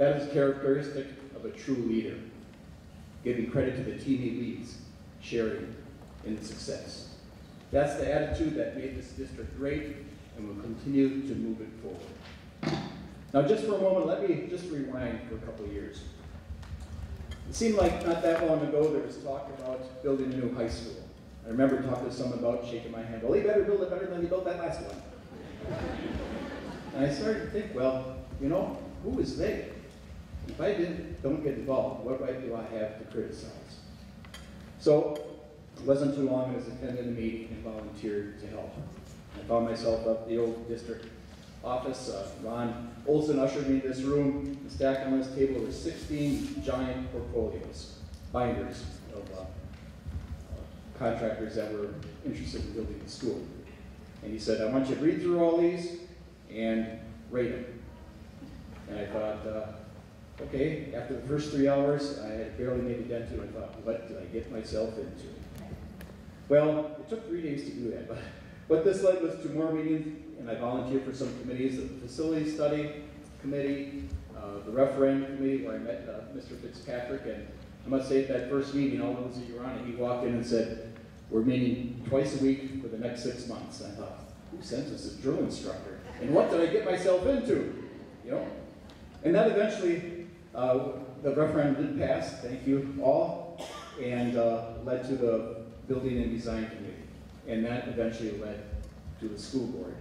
That is characteristic of a true leader, giving credit to the team he leads, sharing in the success. That's the attitude that made this district great and will continue to move it forward. Now just for a moment, let me just rewind for a couple of years. It seemed like not that long ago there was talk about building a new high school. I remember talking to someone about shaking my hand, well, he better build it better than he built that last one. And I started to think, well, you know, who is they? If I don't get involved, what right do I have to criticize? So it wasn't too long I was attending a meeting and volunteered to help. I found myself up the old district office. Ron Olson ushered me in this room. Stacked on this table were 16 giant portfolios, binders of contractors that were interested in building the school. And he said, I want you to read through all these and rate them. And I thought, okay, after the first 3 hours, I had barely made a dent to it. I thought, what did I get myself into? Well, it took 3 days to do that, but what this led was to more meetings, and I volunteered for some committees, the Facility Study Committee, the Referendum Committee, where I met Mr. Fitzpatrick, and I must say at that first meeting, all those of you were on it, he walked in and said, we're meeting twice a week for the next 6 months. And I thought, who sent us a drill instructor? And what did I get myself into? You know? And that eventually, the referendum did pass, thank you all, and led to the Building and Design Committee. And that eventually led to the school board,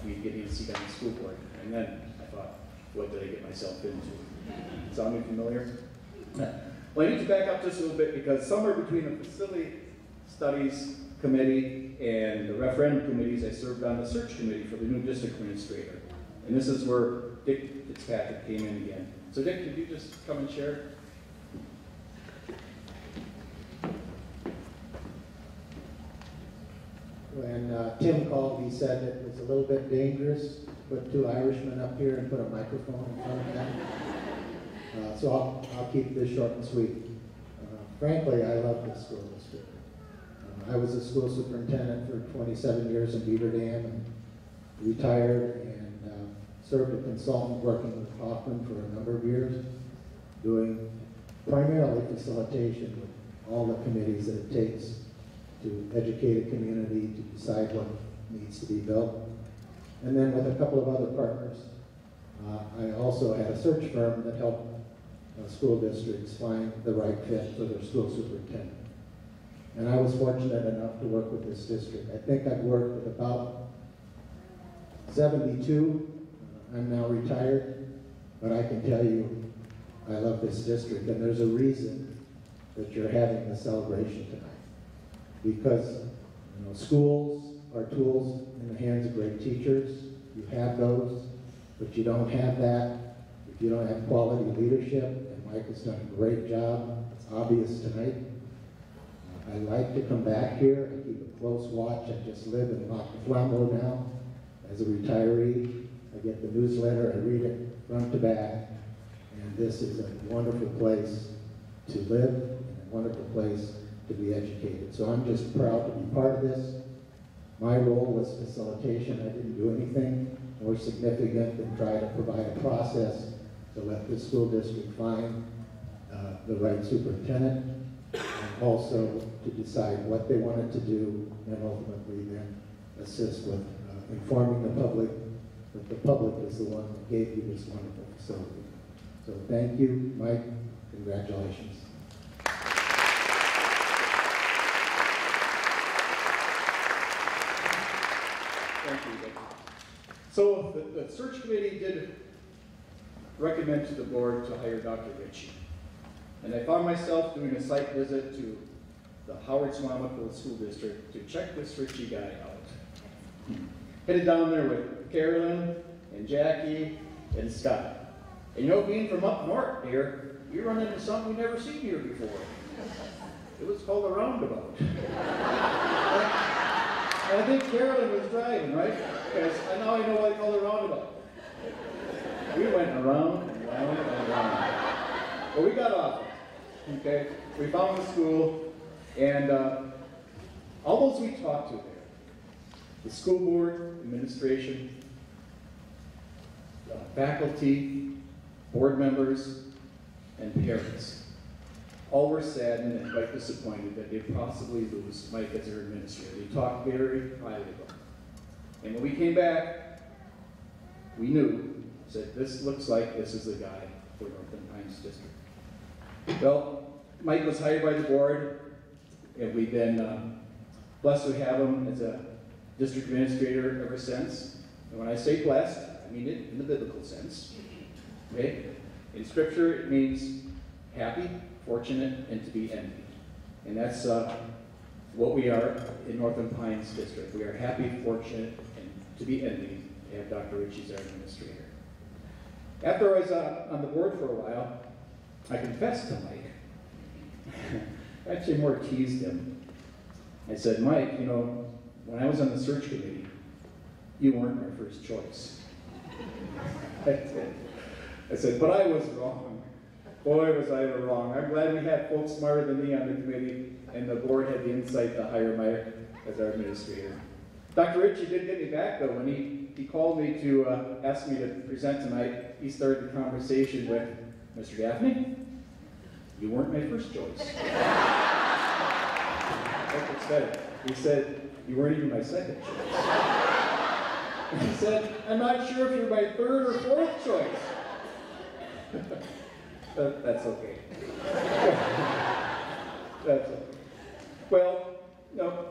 me getting a seat on the school board. And then I thought, what did I get myself into? Sound familiar? Well, I need to back up just a little bit because somewhere between the Facility Studies Committee and the Referendum Committees, I served on the search committee for the new district administrator. And this is where Dick Fitzpatrick came in again. So Dick, could you just come and share? When Tim called, he said it was a little bit dangerous to put 2 Irishmen up here and put a microphone in front of them. So I'll keep this short and sweet. Frankly, I love this school district. I was a school superintendent for 27 years in Beaver Dam and retired and served a consultant working with Hoffman for a number of years, doing primarily facilitation with all the committees that it takes to educate a community, to decide what needs to be built. And then with a couple of other partners, I also had a search firm that helped school districts find the right fit for their school superintendent. And I was fortunate enough to work with this district. I think I've worked with about 72. I'm now retired, but I can tell you I love this district, and there's a reason that you're having the celebration tonight. Because schools are tools in the hands of great teachers. You have those, but you don't have that if you don't have quality leadership, and Mike has done a great job. It's obvious tonight. I like to come back here. I keep a close watch. I just live in Lac Flambeau now. As a retiree, I get the newsletter. I read it front to back. And this is a wonderful place to live and a wonderful place to be educated. So I'm just proud to be part of this. My role was facilitation. I didn't do anything more significant than try to provide a process to let the school district find the right superintendent, and also to decide what they wanted to do, and ultimately then assist with informing the public that the public is the one that gave you this wonderful facility. So thank you, Mike. Congratulations. Thank you, Dick. So the search committee did recommend to the board to hire Dr. Richie. And I found myself doing a site visit to the Howard Swamico School District to check this Richie guy out. Headed down there with Carolyn and Jackie and Scott. And being from up north here, you run into something we've never seen here before. It was called a roundabout. And I think Carolyn was driving, right? Because now I know why they call it a roundabout. We went around and around and around. Well, we got off it, okay? We found the school, and all those we talked to there, the school board, administration, faculty, board members, and parents all were saddened and quite disappointed that they'd possibly lose Mike as their administrator. They talked very highly of him. And when we came back, we knew, said, this looks like this is the guy for Northland Pines District. Well, Mike was hired by the board, and we've been blessed to have him as a district administrator ever since. And when I say blessed, I mean it in the biblical sense. Okay? In Scripture, it means happy, fortunate, and to be envied. And that's what we are in Northland Pines District. We are happy, fortunate, and to be envied to have Dr. Richie as our administrator. After I was on the board for a while, I confessed to Mike. Actually, more teased him. I said, Mike, you know, when I was on the search committee, you weren't my first choice. I said, but I was wrong. Boy, was I ever wrong. I'm glad we had folks smarter than me on the committee, and the board had the insight to hire Mike as our administrator. Dr. Richie did get me back, though. When he called me to ask me to present tonight, he started the conversation with, Mr. Gaffney, you weren't my first choice. He said, you weren't even my second choice. He said, I'm not sure if you're my third or fourth choice. That's okay. That's okay. Well, no,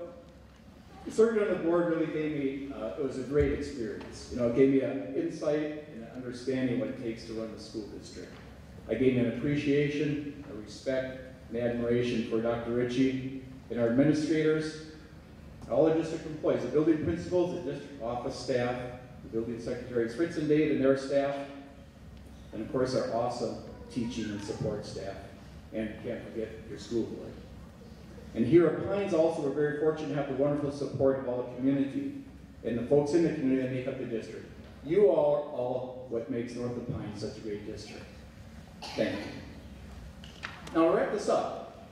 serving on the board really gave me, it was a great experience. You know, it gave me an insight and an understanding what it takes to run the school district. I gained an appreciation, a respect, and admiration for Dr. Richie and our administrators, all the district employees, the building principals, the district office staff, the building secretaries, Fritz and Dave and their staff, and of course our awesome teaching and support staff, and can't forget your school board. And here at Pines also, we're very fortunate to have the wonderful support of all the community and the folks in the community that make up the district. You all are all what makes Northland Pines such a great district. Thank you. Now to wrap this up,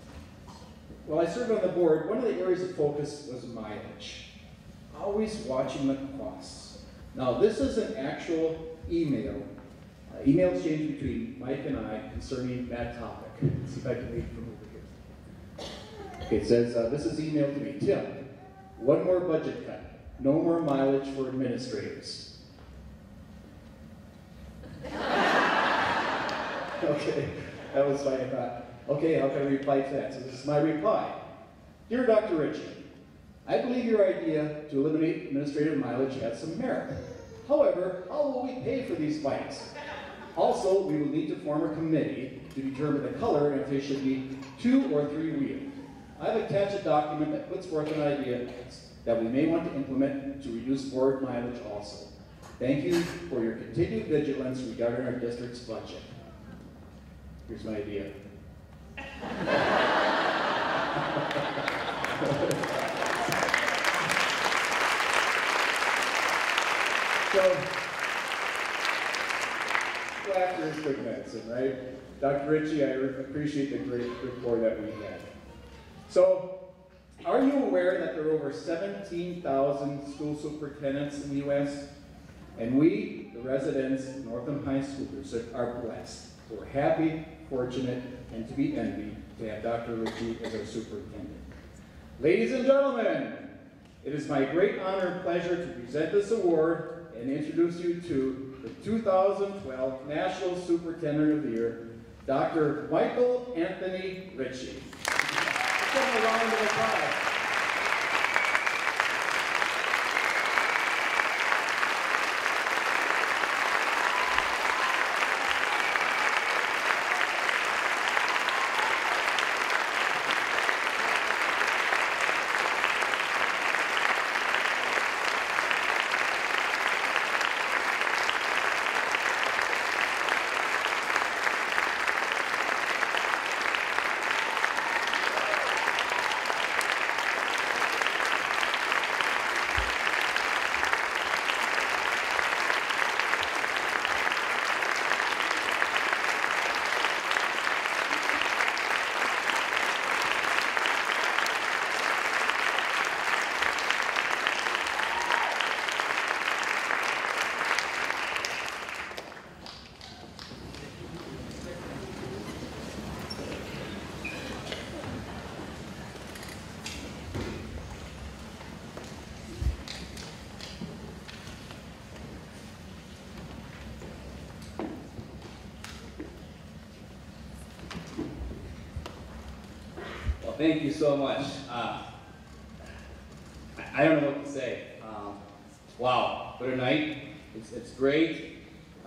while I served on the board, one of the areas of focus was mileage. Always watching the costs. Now this is an actual email exchange between Mike and I concerning that topic. Let's see if I can read from over here. Okay, it says, this is emailed to me. Tim, one more budget cut. No more mileage for administrators. Okay, that was fine. I thought, okay, how can I reply to that? So this is my reply. Dear Dr. Richie, I believe your idea to eliminate administrative mileage has some merit. However, how will we pay for these bikes? Also, we will need to form a committee to determine the color and if they should be 2 or 3 wheeled. I've attached a document that puts forth an idea that we may want to implement to reduce board mileage also. Thank you for your continued vigilance regarding our district's budget. Here's my idea. So, laughter is good medicine, right? Dr. Richie, I appreciate the great rapport that we had. So, are you aware that there are over 17,000 school superintendents in the U.S.? And we, the residents of Northland Pines School District, are blessed. We're happy, fortunate, and to be envied to have Dr. Richie as our superintendent. Ladies and gentlemen, it is my great honor and pleasure to present this award and introduce you to the 2012 National Superintendent of the Year, Dr. Michael Anthony Richie. Let's give him a round of applause. thank you so much. I don't know what to say. Wow, what a night. It's great.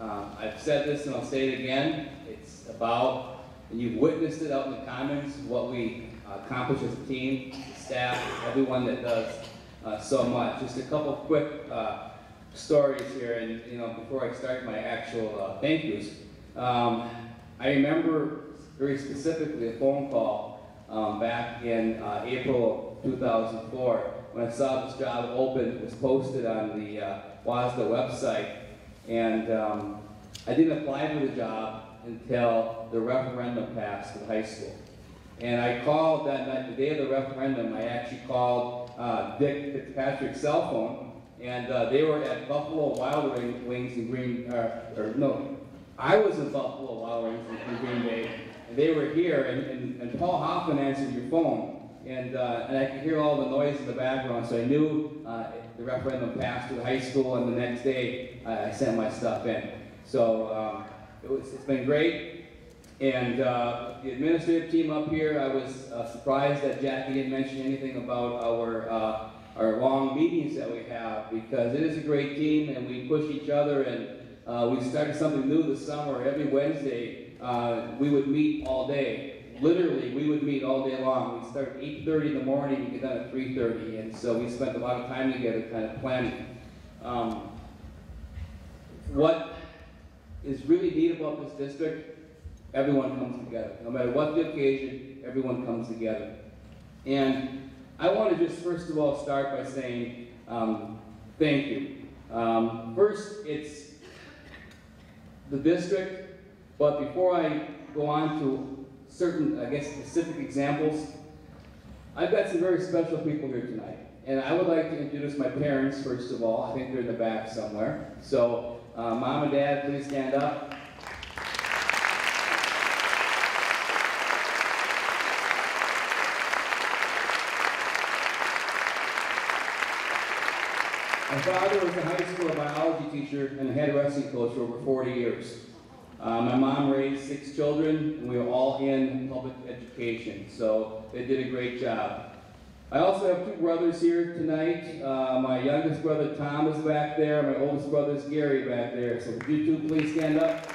I've said this and I'll say it again. It's about, and you've witnessed it out in the Commons, what we accomplish as a team, the staff, everyone that does so much. Just a couple quick stories here, and before I start my actual thank yous. I remember very specifically a phone call back in April of 2004 when I saw this job open. It was posted on the WASDA website, and I didn't apply for the job until the referendum passed at high school. And I called that night, the day of the referendum, I actually called Dick Fitzpatrick's cell phone, and they were at Buffalo Wild Wings in I was in Buffalo Wild Wings in Green Bay, and they were here, and Paul Hoffman answered your phone, and I could hear all the noise in the background, so I knew the referendum passed to the high school, and the next day I sent my stuff in. So it's been great. And the administrative team up here, I was surprised that Jackie didn't mention anything about our long meetings that we have, because it is a great team and we push each other, and we started something new this summer. Every Wednesday we would meet all day. Literally, we would meet all day long. We start at 8:30 in the morning and get done at 3:30, and so we spent a lot of time together kind of planning. What is really neat about this district, everyone comes together. No matter what the occasion, everyone comes together. And I want to just first of all start by saying thank you. First, it's the district, but before I go on to certain, I guess, specific examples, I've got some very special people here tonight. And I would like to introduce my parents, first of all. I think they're in the back somewhere. So, Mom and Dad, please stand up. My father was a high school biology teacher and a head wrestling coach for over 40 years. My mom raised 6 children, and we were all in public education, so they did a great job. I also have 2 brothers here tonight. My youngest brother, Tom, is back there. My oldest brother is Gary back there. So would you 2 please stand up?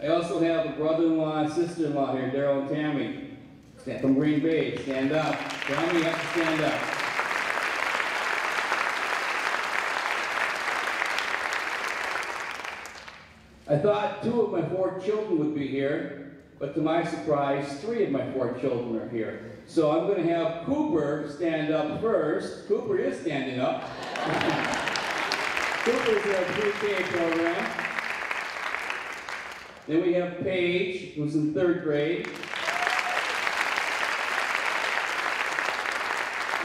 I also have a brother-in-law and sister-in-law here, Daryl and Tammy, from Green Bay. Stand up. Tammy, you have to stand up. I thought 2 of my 4 children would be here, but to my surprise, 3 of my 4 children are here. So I'm going to have Cooper stand up first. Cooper is standing up. Cooper's in our pre-K program. Then we have Paige, who's in 3rd grade.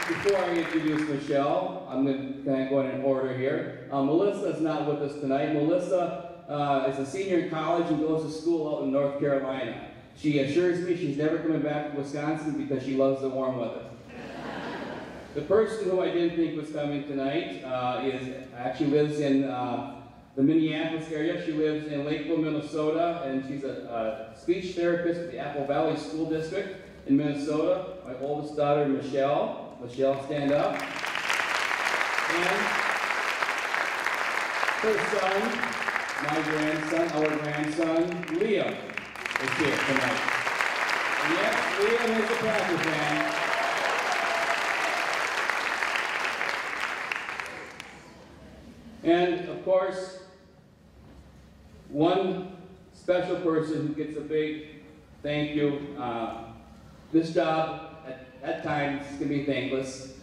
Before I introduce Michelle, I'm going to kind of go in order here. Melissa's not with us tonight. Melissa is a senior in college and goes to school out in North Carolina. She assures me she's never coming back to Wisconsin because she loves the warm weather. The person who I didn't think was coming tonight actually lives in the Minneapolis area. She lives in Lakeville, Minnesota, and she's a speech therapist at the Apple Valley School District in Minnesota. My oldest daughter, Michelle. Michelle, stand up. And her son, my grandson, our grandson, Liam, is here tonight. And yes, Liam is a Packer fan. And of course, one special person who gets a big thank you. This job at times can be thankless.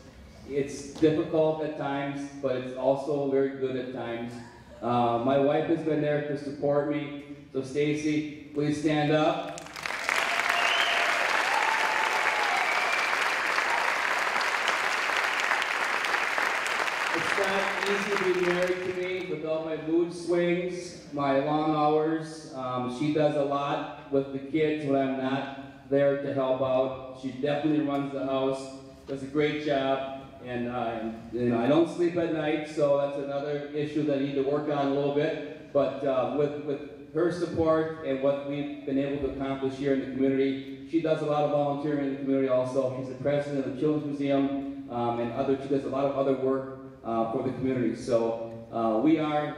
It's difficult at times, but it's also very good at times. My wife has been there to support me. So Stacy, please stand up. It's not easy to be married to me with all my mood swings, my long hours. She does a lot with the kids when I'm not there to help out. She definitely runs the house, does a great job, and I don't sleep at night, so that's another issue that I need to work on a little bit. But with her support and what we've been able to accomplish here in the community, she does a lot of volunteering in the community also. She's the president of the Children's Museum, and she does a lot of other work for the community. So we are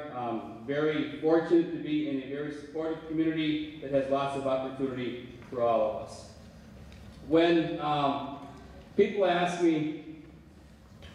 very fortunate to be in a very supportive community that has lots of opportunity for all of us. When people ask me,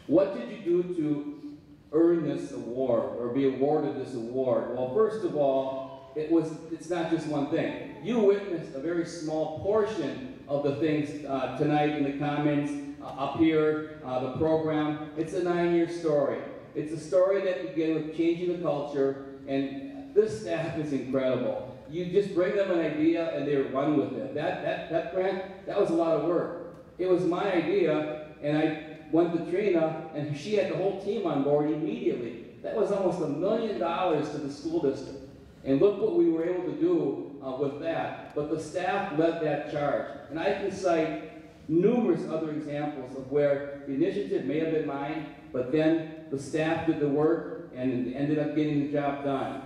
what did you do to earn this award or be awarded this award? Well, first of all, it's not just one thing. You witnessed a very small portion of the things tonight in the comments, up here, the program. It's a 9-year story. It's a story that began with changing the culture, and this staff is incredible. You just bring them an idea and they run with it. That grant, that was a lot of work. It was my idea, and I went to Trina, and she had the whole team on board immediately. That was almost $1 million to the school district. And look what we were able to do with that. But the staff led that charge. And I can cite numerous other examples of where the initiative may have been mine, but then the staff did the work and ended up getting the job done.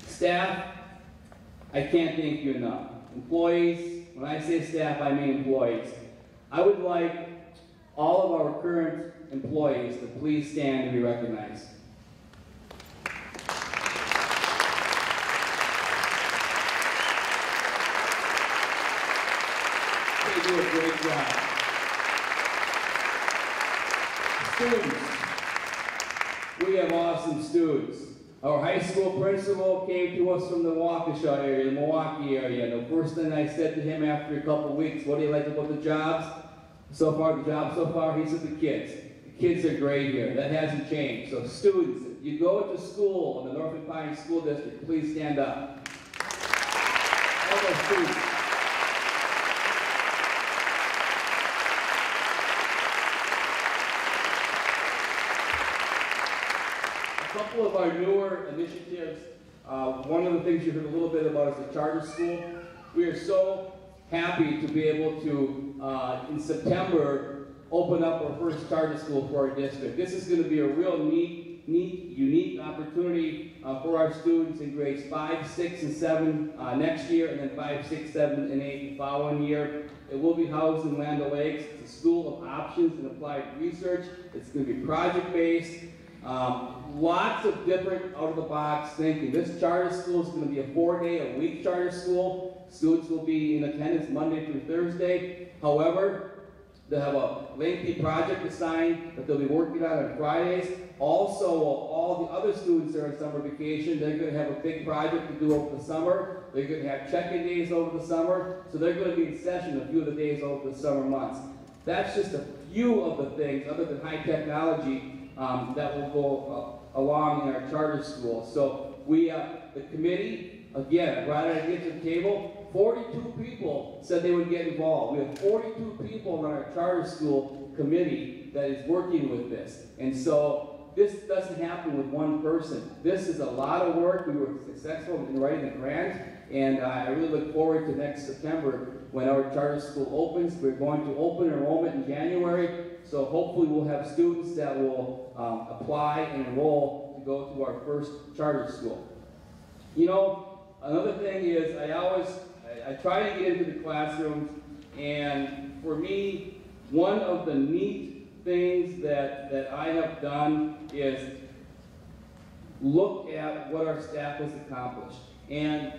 Staff, I can't thank you enough. Employees, when I say staff, I mean employees. I would like all of our current employees to please stand and be recognized. They do a great job. Students, we have awesome students. Our high school principal came to us from the Waukesha area, the Milwaukee area. The first thing I said to him after a couple of weeks, what do you like about the jobs? He said the kids. The kids are great here. That hasn't changed. So students, if you go to school in the Northland Pines School District, please stand up. All those students. A couple of our newer initiatives, one of the things you heard a little bit about is the charter school. We are so happy to be able to, in September, open up our first charter school for our district. This is going to be a real neat, unique opportunity for our students in grades 5, 6, and 7 next year, and then 5, 6, 7, and 8 the following year. It will be housed in Land O'Lakes. It's a school of options and applied research. It's going to be project-based. Lots of different out-of-the-box thinking. This charter school is going to be a 4-day-a-week charter school. Students will be in attendance Monday through Thursday. However, they'll have a lengthy project assigned that they'll be working on Fridays. Also, all the other students are on summer vacation. They're going to have a big project to do over the summer. They're going to have check-in days over the summer. So they're going to be in session a few of the days over the summer months. That's just a few of the things, other than high technology, that will go along in our charter school. So we, the committee, again, brought an idea to the table. 42 people said they would get involved. We have 42 people on our charter school committee that is working with this. And so this doesn't happen with one person. This is a lot of work. We were successful in writing the grant, and I really look forward to next September when our charter school opens. We're going to open enrollment in January. So hopefully we'll have students that will apply and enroll to go to our first charter school. You know, another thing is I try to get into the classrooms, and for me, one of the neat things that I have done is look at what our staff has accomplished. And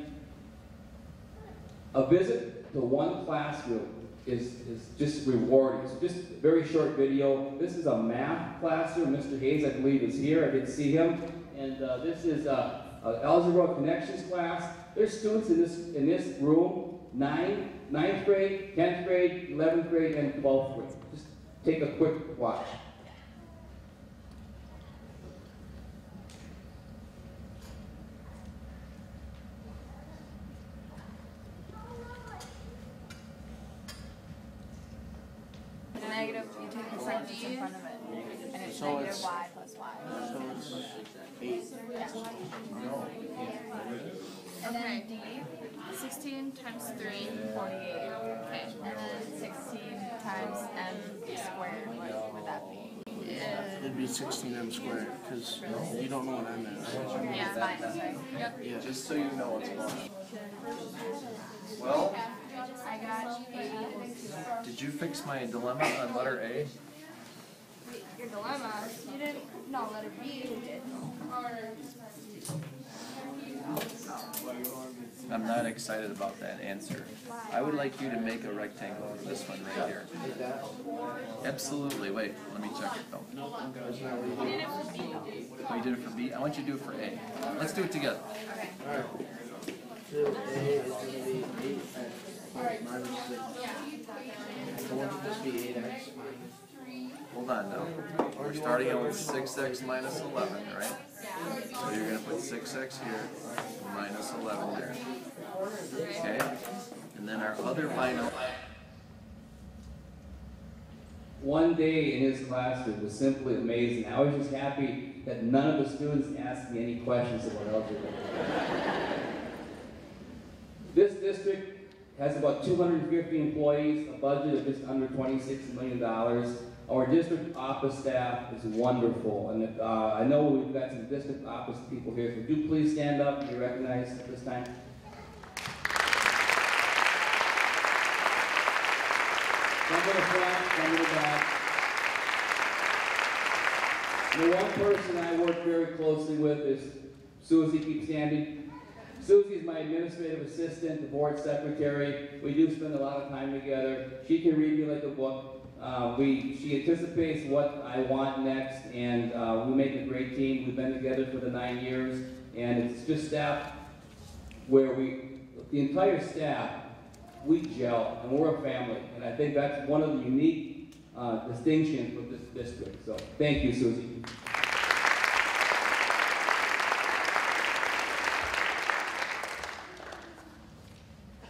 a visit to one classroom is just rewarding. So just a very short video. This is a math classroom. Mr. Hayes, I believe, is here. I did see him. And this is an algebra connections class. There's students in this room, 9th grade, 10th grade, 11th grade, and 12th grade. Just take a quick watch. Negative, you take the sign just in front of it, and it's so negative y plus y. So it's 8. Yeah. And then D, 16 times 3, 48. Okay. And then 16 times m squared would that be? It'd be 16m squared, because you don't know what m is. Yeah, minus, right? Yep. Yeah. Just so you know what's going on. Well, I got you. did you fix my dilemma on letter A? Your dilemma, you didn't, no, letter B you did. I'm not excited about that answer. I would like you to make a rectangle for this one right here. Absolutely. Wait, let me check it though. You did it for B. Oh, you did it for B? I want you to do it for A. Let's do it together. Okay. Alright. So A is going to be 8x minus 6. So won't this be 8x? Hold on now. We're starting out with 6x minus 11, right? So you're going to put 6x here, minus 11 there. Okay? And then our other binomial. One day in his classroom was simply amazing. I was just happy that none of the students asked me any questions about algebra. This district has about 250 employees, a budget of just under $26 million. Our district office staff is wonderful, and I know we've got some district office people here, so do please stand up and be recognized at this time. Some to the front, some to the back. The one person I work very closely with is Susie. Keep standing. Susie is my administrative assistant, the board secretary. We do spend a lot of time together. She can read me like a book. She anticipates what I want next, and we make a great team. We've been together for the 9 years, and it's just staff where the entire staff, we gel, and we're a family. And I think that's one of the unique distinctions with this district. So thank you, Susie.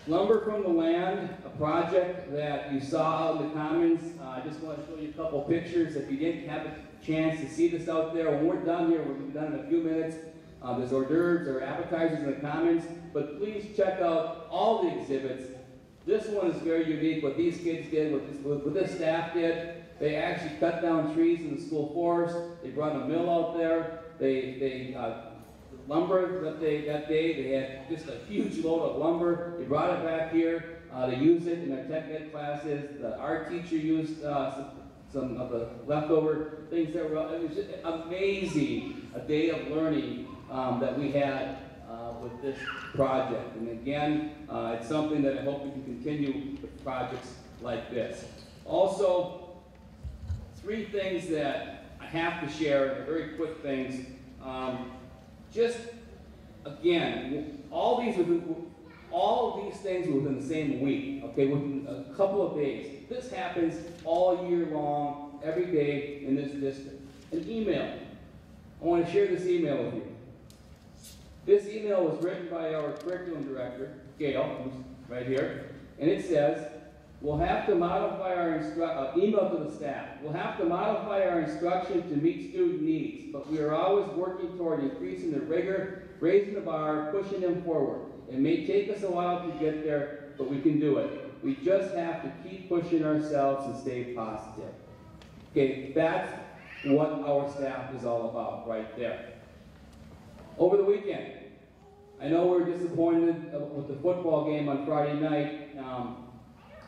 Lumber from the Land, a project that you saw out in the Commons. I just want to show you a couple pictures. If you didn't have a chance to see this out there, when we're done here, we'll be done in a few minutes. There's hors d'oeuvres or appetizers in the Commons, but please check out all the exhibits. This one is very unique. What these kids did, what this staff did, they actually cut down trees in the school forest. They brought a mill out there. Lumber that day, they had just a huge load of lumber. They brought it back here. They used it in their tech ed classes. The art teacher used some of the leftover things that were, it was just amazing, a day of learning that we had with this project. And again, it's something that I hope we can continue with projects like this. Also, 3 things that I have to share, they're very quick things. Just, again, all these things were within the same week, okay, within a couple of days. This happens all year long, every day in this district. An email. I want to share this email with you. This email was written by our curriculum director, Gail, who's right here, and it says, we'll have to modify our email to the staff. We'll have to modify our instruction to meet student needs, but we are always working toward increasing the rigor, raising the bar, pushing them forward. It may take us a while to get there, but we can do it. We just have to keep pushing ourselves and stay positive. Okay, that's what our staff is all about right there. Over the weekend, I know we're disappointed with the football game on Friday night.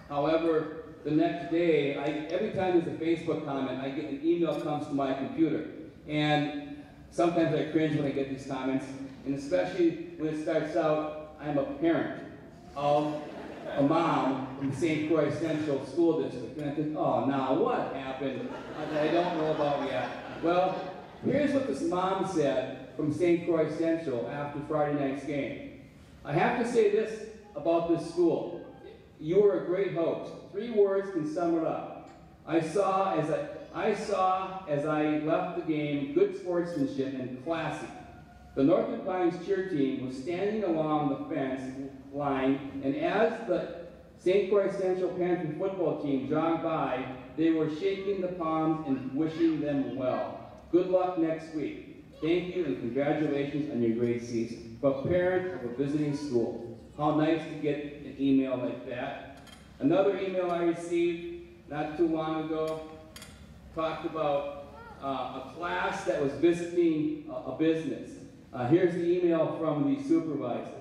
However, the next day, every time there's a Facebook comment, I get an email comes to my computer. And sometimes I cringe when I get these comments, and especially when it starts out, I'm a parent of a mom from the St. Croix Central School District. And I think, oh, now what happened that I don't know about yet? Well, here's what this mom said from St. Croix Central after Friday night's game. I have to say this about this school. You were a great host. 3 words can sum it up. I saw as I left the game good sportsmanship and classy. The Northland Pines cheer team was standing along the fence line, and as the St. Croix Central Panther football team jogged by, they were shaking the palms and wishing them well. Good luck next week. Thank you and congratulations on your great season. From a parent of a visiting school. How nice to get an email like that. Another email I received not too long ago, talked about a class that was visiting a business. Here's the email from the supervisor.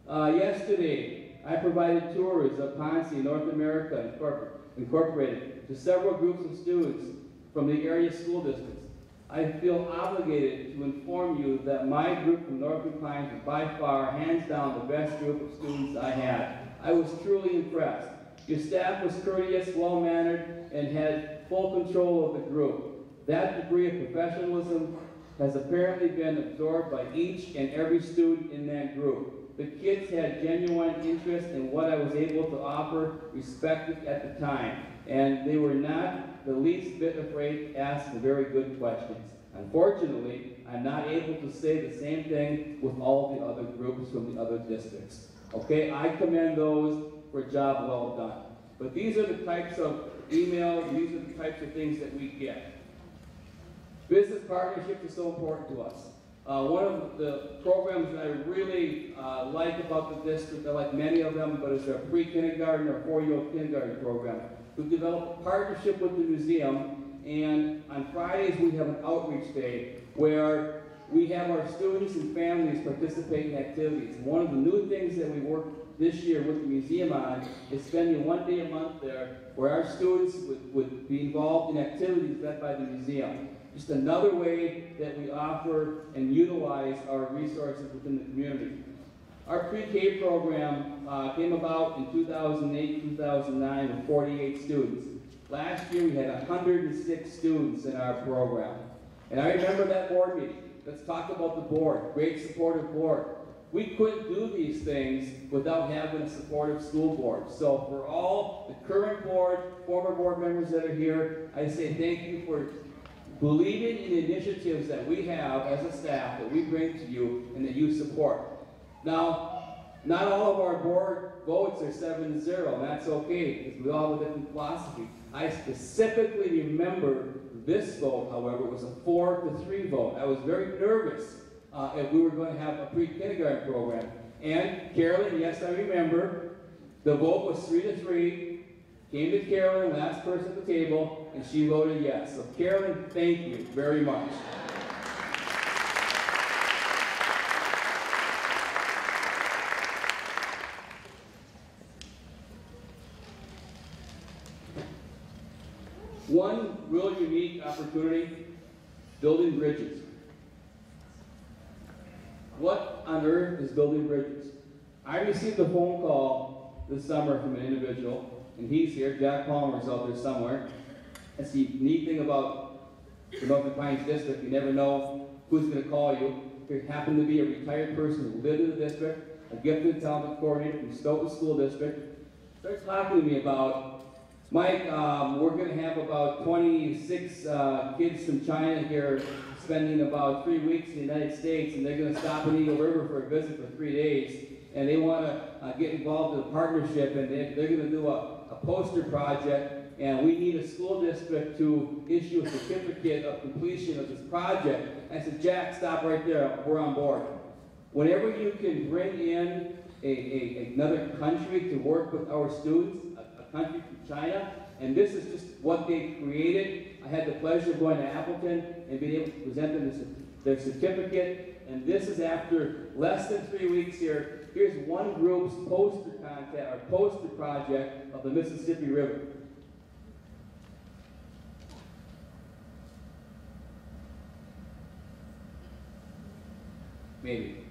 Yesterday, I provided tours of Ponce, North America Incorporated, to several groups of students from the area school districts. I feel obligated to inform you that my group from Northwood Pines is by far, hands down, the best group of students I had. I was truly impressed. Your staff was courteous, well-mannered, and had full control of the group. That degree of professionalism has apparently been absorbed by each and every student in that group. The kids had genuine interest in what I was able to offer, respected at the time, and they were not the least bit afraid to ask the very good questions. Unfortunately, I'm not able to say the same thing with all the other groups from the other districts. Okay, I commend those for a job well done. But these are the types of emails, these are the types of things that we get. Business partnerships are so important to us. One of the programs that I really like about the district, I like many of them, but it's our pre-kindergarten or 4-year-old kindergarten program. We've developed a partnership with the museum, and on Fridays we have an outreach day where we have our students and families participate in activities. One of the new things that we work this year with the museum on is spending 1 day a month there where our students would be involved in activities led by the museum. Just another way that we offer and utilize our resources within the community. Our pre-K program came about in 2008-2009 with 48 students. Last year we had 106 students in our program. And I remember that board meeting. Let's talk about the board, great supportive board. We couldn't do these things without having a supportive school board. So for all the current board, former board members that are here, I say thank you for believing in the initiatives that we have as a staff that we bring to you and that you support. Now, not all of our board votes are 7-0, and that's okay, because we all have a different philosophy. I specifically remember this vote, however, was a 4-3 vote. I was very nervous if we were going to have a pre-kindergarten program. And Carolyn, yes, I remember, the vote was 3-3. Came to Carolyn, last person at the table, and she voted yes. So Carolyn, thank you very much. One real unique opportunity, building bridges. What on earth is building bridges? I received a phone call this summer from an individual, and he's here, Jack Palmer's out there somewhere. That's the neat thing about the Northwood Pines district, you never know who's going to call you. There happened to be a retired person who lived in the district, a gifted talent coordinator from Stoughton School District, starts talking to me about, Mike, we're going to have about 26 kids from China here spending about 3 weeks in the United States, and they're going to stop in Eagle River for a visit for 3 days, and they want to get involved in a partnership, and they're going to do a poster project, and we need a school district to issue a certificate of completion of this project. I said, Jack, stop right there, we're on board. Whenever you can bring in another country to work with our students, a country from China, and this is just what they created. I had the pleasure of going to Appleton and being able to present them their certificate, and this is after less than 3 weeks here. Here's one group's poster project of the Mississippi River. Maybe.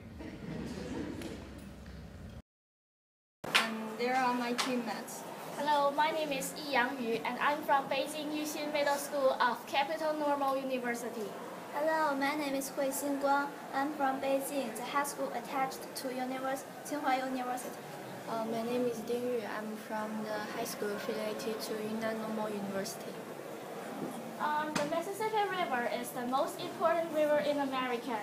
And there are my teammates. Hello, my name is Yi Yang-Yu, and I'm from Beijing Yuxin Middle School of Capital Normal University. Hello, my name is Hui Xinguang. I'm from Beijing, the high school attached to Tsinghua University. My name is Ding Yu. I'm from the high school affiliated to Yunnan Normal University. The Mississippi River is the most important river in America.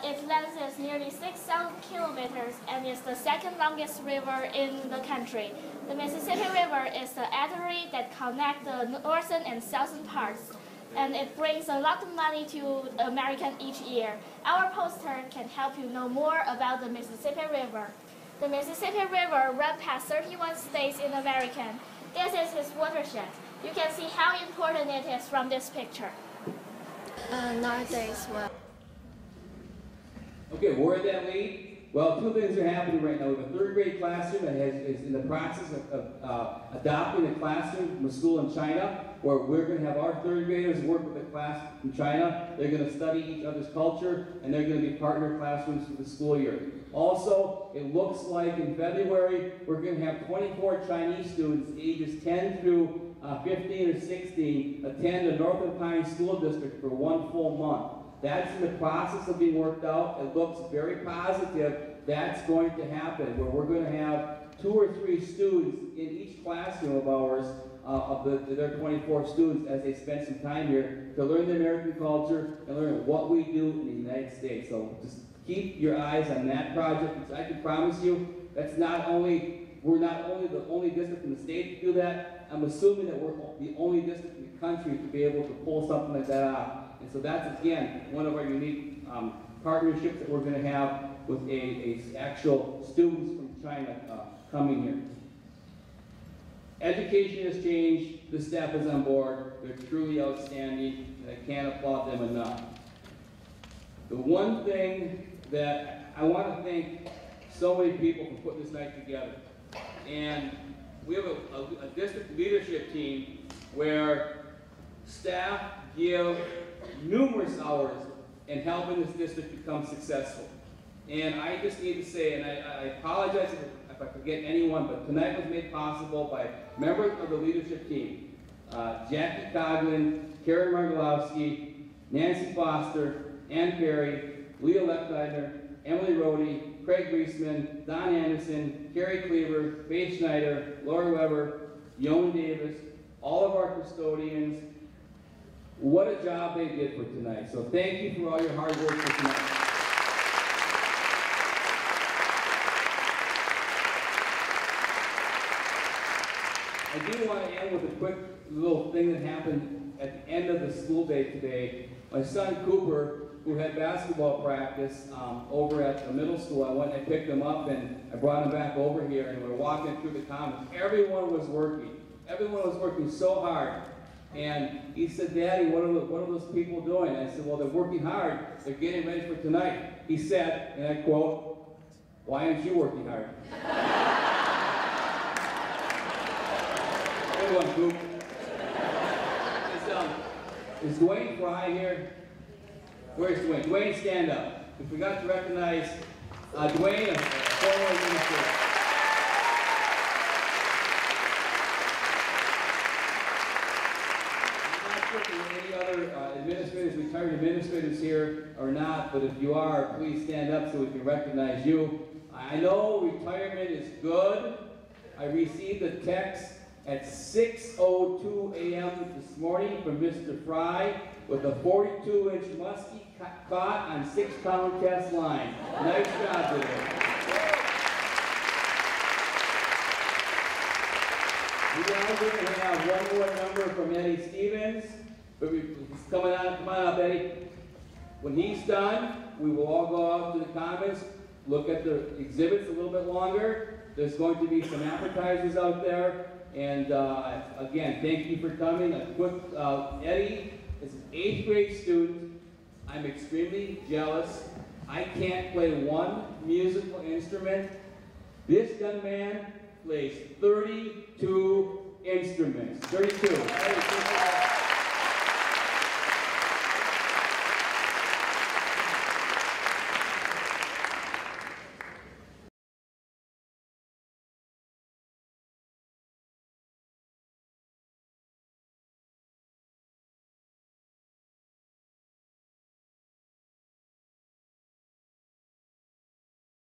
Its length is nearly 6,000 kilometers and is the second longest river in the country. The Mississippi River is the artery that connects the northern and southern parts, and it brings a lot of money to Americans each year. Our poster can help you know more about the Mississippi River. The Mississippi River runs past 31 states in America. This is its watershed. You can see how important it is from this picture. Nowadays, well, Okay, where did that lead? Well, two things are happening right now. We have a third grade classroom that is in the process of adopting a classroom from a school in China, where we're going to have our third graders work with a class from China. They're going to study each other's culture, and they're going to be partner classrooms for the school year. Also, it looks like in February, we're going to have 24 Chinese students ages 10 through 15 or 16 attend the Northland Pine School District for 1 full month. That's in the process of being worked out. It looks very positive. That's going to happen, where we're going to have 2 or 3 students in each classroom of ours, their 24 students, as they spend some time here to learn the American culture and learn what we do in the United States. So just keep your eyes on that project, because I can promise you, we're not only the only district in the state to do that. I'm assuming that we're the only district in the country to be able to pull something like that off. And so that's, again, one of our unique partnerships that we're going to have with actual students from China coming here. Education has changed. The staff is on board. They're truly outstanding, and I can't applaud them enough. The one thing that I want to thank so many people for putting this night together. And we have a district leadership team where staff give numerous hours in helping this district become successful. And I just need to say, and I apologize if I forget anyone, but tonight was made possible by members of the leadership team. Jackie Coughlin, Karen Margolowski, Nancy Foster, Ann Perry, Leah Leptiner, Emily Rohde, Craig Griesman, Don Anderson, Carrie Cleaver, Faith Schneider, Laura Weber, Yoan Davis, all of our custodians. What a job they did for tonight. So thank you for all your hard work for tonight. I do want to end with a quick little thing that happened at the end of the school day today. My son Cooper, who had basketball practice over at the middle school, I went and picked him up and I brought him back over here, and we were walking through the commons. Everyone was working. Everyone was working so hard. And he said, "Daddy, what are those people doing?" And I said, "Well, they're working hard. They're getting ready for tonight." He said, and I quote, "Why aren't you working hard?" Good one, Coop. Is Dwayne Fry here? Where's Dwayne? Dwayne, stand up. We forgot to recognize Dwayne, a former administrator. Retired administrators here or not, but if you are, please stand up so we can recognize you. I know retirement is good. I received a text at 6:02 a.m. this morning from Mr. Fry with a 42-inch muskie caught on 6-pound test line. Nice job today. We are going to have one more number from Eddie Stevens. He's coming on. Come on up, Eddie. When he's done, we will all go out to the commons, look at the exhibits a little bit longer. There's going to be some appetizers out there. And again, thank you for coming. A quick, Eddie is an 8th grade student. I'm extremely jealous. I can't play one musical instrument. This young man plays 32 instruments. 32.